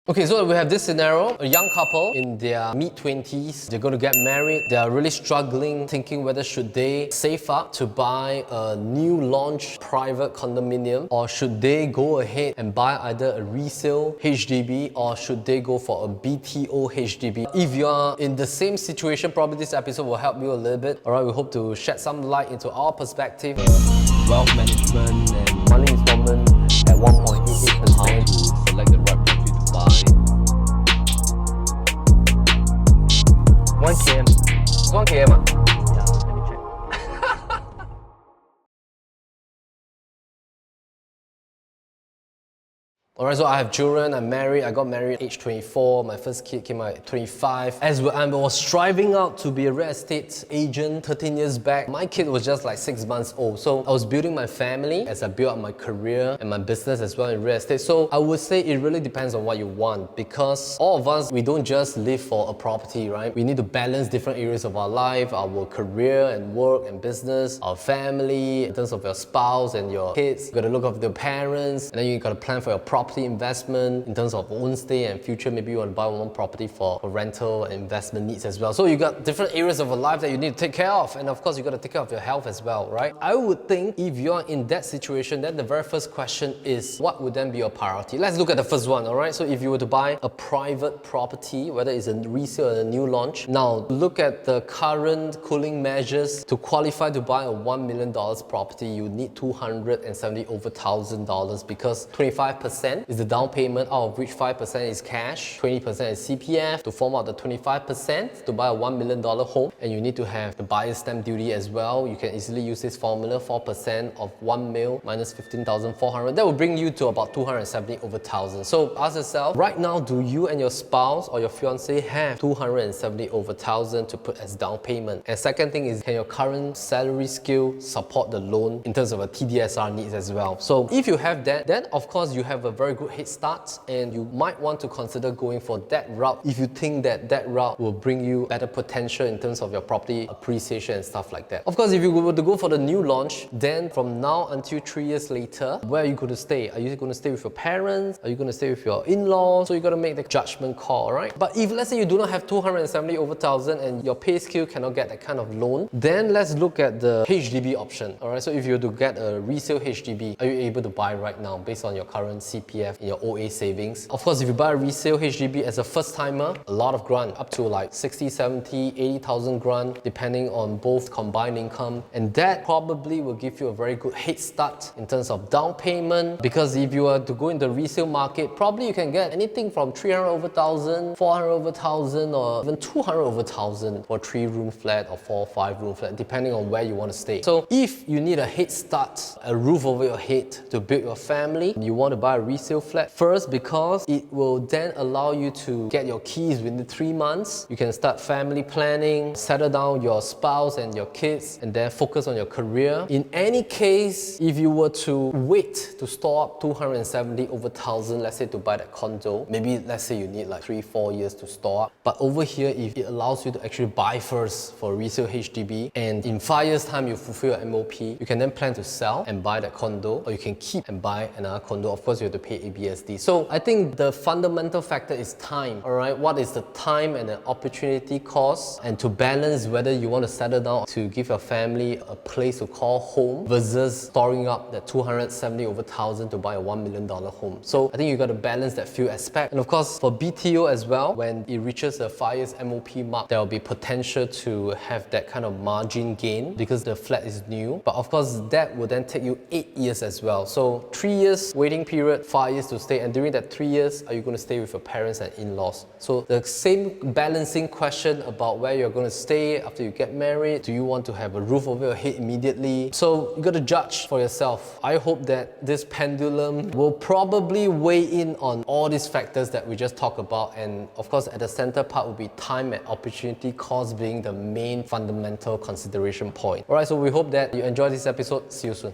Okay, so we have this scenario, a young couple in their mid-20s, they're going to get married, they are really struggling, thinking whether should they save up to buy a new launch private condominium, or should they go ahead and buy either a resale HDB, or should they go for a BTO HDB. If you are in the same situation, probably this episode will help you a little bit. Alright, we hope to shed some light into our perspective. Wealth management and monthly installment at 1.88 per pound to select the right country to buy. 1 km. It's 1 km. Yeah, let me check. Alright, so I have children, I'm married, I got married at age 24, my first kid came out at 25. As I was striving out to be a real estate agent 13 years back, my kid was just like 6 months old. So I was building my family as I built up my career and my business as well in real estate. So I would say it really depends on what you want, because all of us, we don't just live for a property, right? We need to balance different areas of our life, our career and work and business, our family, in terms of your spouse and your kids. You gotta look after your parents, and then you gotta plan for your property investment in terms of own stay and future. Maybe you want to buy one property for rental and investment needs as well. So you got different areas of your life that you need to take care of, and of course you got to take care of your health as well, right? I would think if you're in that situation, then the very first question is, what would then be your priority? Let's look at the first one. All right, so if you were to buy a private property, whether it's a resale or a new launch, now look at the current cooling measures. To qualify to buy a $1 million property, you need $270 over $1,000, because 25% is the down payment, out of which 5% is cash, 20% is CPF to form out the 25% to buy a $1 million home. And you need to have the buyer's stamp duty as well. You can easily use this formula, 4% of 1 mil minus 15,400. That will bring you to about 270 over 1,000. So ask yourself, right now, do you and your spouse or your fiance have 270 over 1,000 to put as down payment? And second thing is, can your current salary scale support the loan in terms of a TDSR needs as well? So if you have that, then of course you have a very good head start, and you might want to consider going for that route if you think that that route will bring you better potential in terms of your property appreciation and stuff like that. Of course, if you were to go for the new launch, then from now until 3 years later, where are you going to stay? Are you going to stay with your parents? Are you going to stay with your in-laws? So you got to make the judgment call, right? But if let's say you do not have 270 over 1,000 and your pay scale cannot get that kind of loan, then let's look at the HDB option. All right, so if you were to get a resale HDB, are you able to buy right now based on your current CPF in your OA savings? Of course, if you buy a resale HDB as a first timer, a lot of grant, up to like 60, 70, 80,000 grant, depending on both combined income. And that probably will give you a very good head start in terms of down payment, because if you are to go into the resale market, probably you can get anything from 300 over 1,000, 400 over 1,000, or even 200 over 1,000 for a 3-room flat or 4 or 5-room flat, depending on where you want to stay. So if you need a head start, a roof over your head to build your family, you want to buy a resale flat first, because it will then allow you to get your keys within 3 months. You can start family planning, settle down your spouse and your kids, and then focus on your career. In any case, if you were to wait to store up 270 over 1,000, let's say to buy that condo, maybe let's say you need like 3-4 years to store up. But over here, if it allows you to actually buy first for resale HDB, and in 5 years time you fulfill your MOP, you can then plan to sell and buy that condo, or you can keep and buy another condo. Of course, you have to pay ABSD. So I think the fundamental factor is time. All right, what is the time and the opportunity cost, and to balance whether you want to settle down to give your family a place to call home versus storing up that 270 over 1,000 to buy a $1 million home. So I think you got to balance that few aspects. And of course, for BTO as well, when it reaches the 5 years MOP mark, there will be potential to have that kind of margin gain because the flat is new. But of course, that will then take you 8 years as well. So 3 years waiting period, 5 years to stay, and during that 3 years, are you going to stay with your parents and in-laws? So the same balancing question about where you're going to stay after you get married. Do you want to have a roof over your head immediately? So you got to judge for yourself. I hope that this pendulum will probably weigh in on all these factors that we just talked about, and of course at the center part will be time and opportunity cost being the main fundamental consideration point. Alright, so we hope that you enjoyed this episode. See you soon.